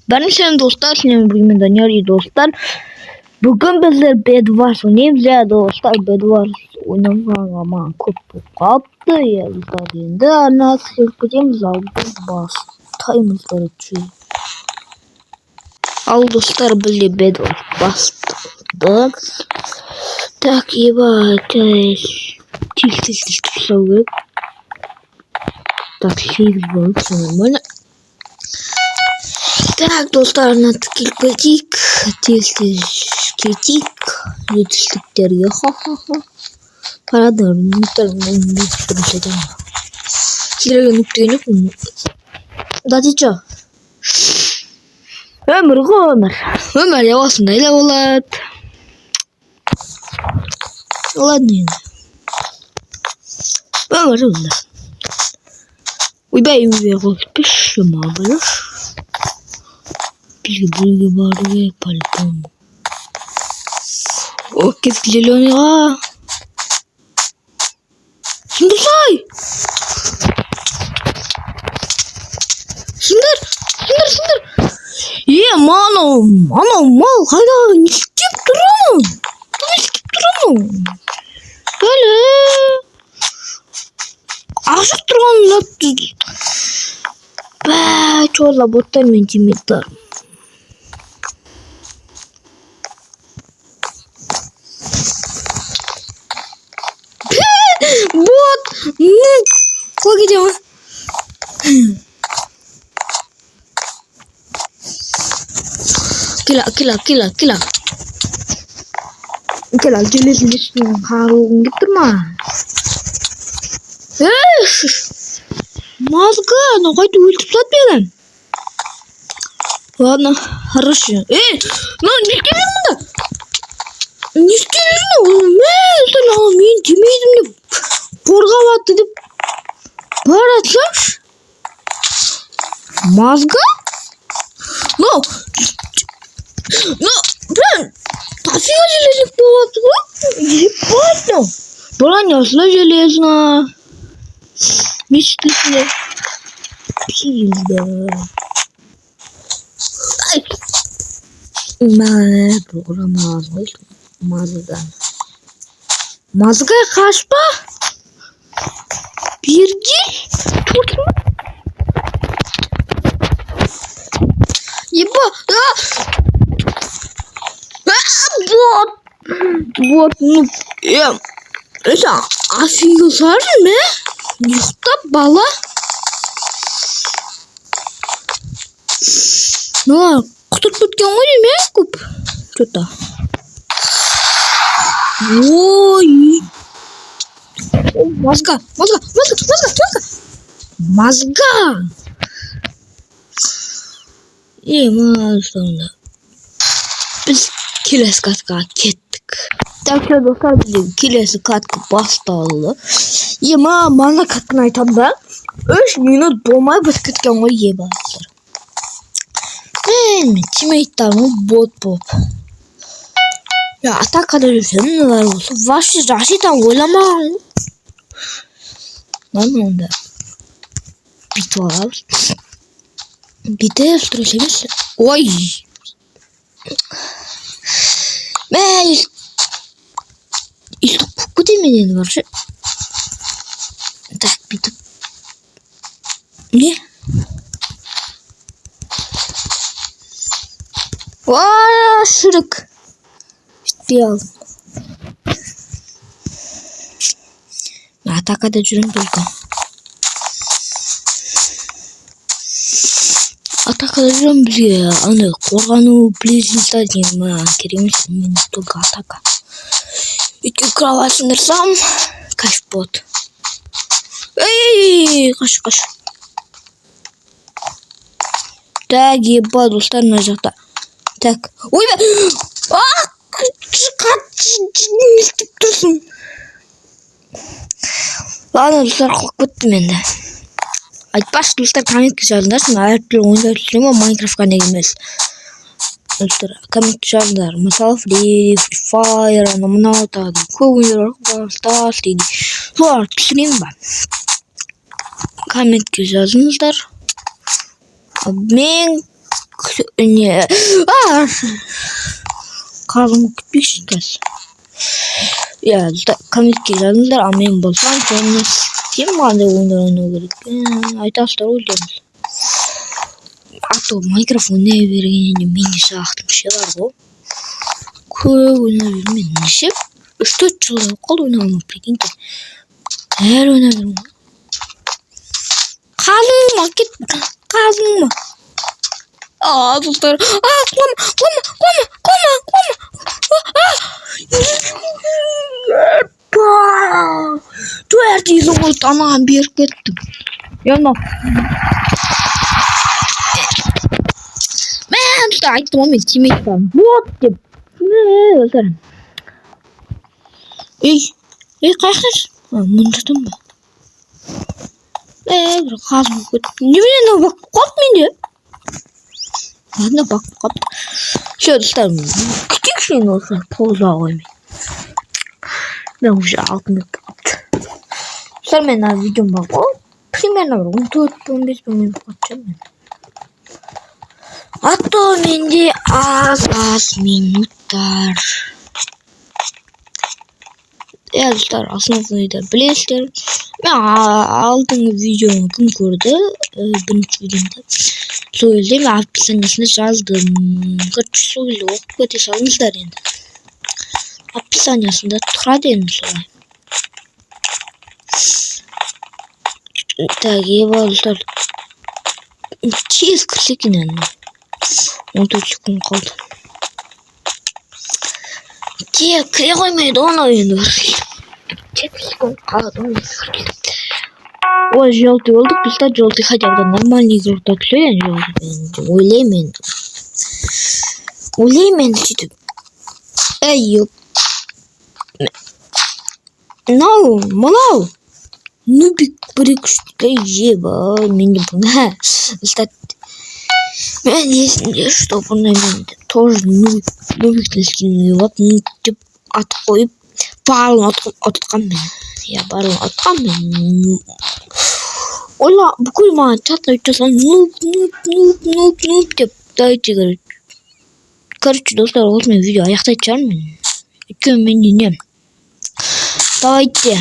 Ben senin dostlar, senin bugün Daniel dostlar. Bugün bizler Bed Wars oynayayım ya dostlar. Bed Wars oynamak ama kaptı ya zaten. Nasıl yapacağımız aldık bas. Time'ımızları açıyor. Al dostlar böyle Bed Wars bastık. Takip et. Til savur. Takip var sanırım. Так, достар, на таких котик, котик, жетістіктер, ха-ха-ха. Парадар, не тұрмайды. Келерге нүктені да дейчі. Өмір ғой өмір. Өмір явасында еле болады. Ладно енді. Өмір. Ойбай қойыппеш, жама біліш. Бульги барве по-любому. Окей, зеленый. Сундай! Сундар! Мал, хайда, не істеп тұрмын. Böyle. Ашық тұрған. Çoğla botlar мен тимейттар. Вот, как идем? Kila. Jelis harung gitu mah. Мозга, ну хоть ультип сатпайдан. Ладно, хорошо. Ну не істеймін да? Не істеймін? Мен демейдім деп қорғап атты деп бар атсамшы. Мозга? Ну, блин, тафига железник болады ғой? Ебать, бронясына железно. Мечтательно. Пизда. Программа мазга қашпа. Бірге тұртма. Еба. Вот, ну, это офигел ме? Ұйықтап бала. Ну, құтырып кеткен ғой деме көп. Что-то. Ой. Мозга. Мазда. Біз келесі катқа кеттік. Так что, достар, бізде келесі катқа басталды. Мана каттың айтам да. 3 минут болмай біз кеткен ғой ебалықтар. Тимейттарым бот болып. Атакада жүрсем нелер болса. Ваши рашидан ойламағын. Онда битіп алабыз. Битіп тұрыс емес. Ой. Истік көтеменен бар ше. Так, битіп. Не? Шырық. Жетпей алдым. Атакада жүрім только. Атакада жүрім бізге аны қорғану білезілді деймін. Керемес мен только атака. Үйтке кровать сындырсам, кайф бот. Қаш. Так, еба, достар, мына жақта. Так, ойбай! Не істеп тұрсың? Ладно, достар, қылып кеттім енді. Айтпашы, достар, комментке жазыңдаршы, әртүрлі ойындар түсіремін, Майнкрафтқа неге емес. Достар, комментке жазыңдар. Мысалы, Free Fire, мынау тағы көп ойындар бар, Stars дейді. Солар түсіремін ба? Комментке жазыңыздар. Мен не Kalın bir şey gelsin. Ya komik geldiler ama en bozan sonra kim vardı oyunlar gerek. Aytaşlar oynuyoruz. Hatta mikrofon ne vereceğini mini sahtmış ya var bu. Oyunlar bilmem. 3-4 yıl kol oynamam peki. Her oynarım. Kalma git. Kalma. Dostlar. Koma. 4 yıl oldu anam bir gittim. Yanma. Ben tutaydım ama kimi tam. What the? Ne oldu? Kaçtır? Mıncıdım mı? Kalma. Ne bileyim bak korkmayın. Bana bak. Şöyle tutarım. Küçük şeyin olsa poza koymayın. Ben bu şey altını kaptı. Tutarım ben videom bak. O primer var. 14-15 bölüm bakacağım ben. Hatta şimdi az minutlar. Dostlar aslında bunu da bilirsiniz. Ben aldığım videomu kim kurdu? Benim videomda. Söyleyeyim ve hapishanesinde yazdım. Kaç söyle okup öteşalmışlar yani. Hapishanesinde tıradım sonra. Takip dostlar. 248 inanın. 14 gün kaldı. Diye kıya koymaydı onu oyundu. Çekilsin kaldım. O желтый oldu. Biz de желтый хотя бы нормальный игрок так söyleyeyim желтый. Uleymen dedim. Yok. No, malo. Nubik прикуштай еба. Меня бна. Стать. Ben yesince şu topun önünde toz nubik tilkini yapıp at koyup balon atkan ben. Ya balon atkan ben. Ola bu kulma çatla ütesen noob deyip daha çıkarır. Короче, достар, вот мен видео аяқтайтын шығармын. Өйткені мен денем. Давайте.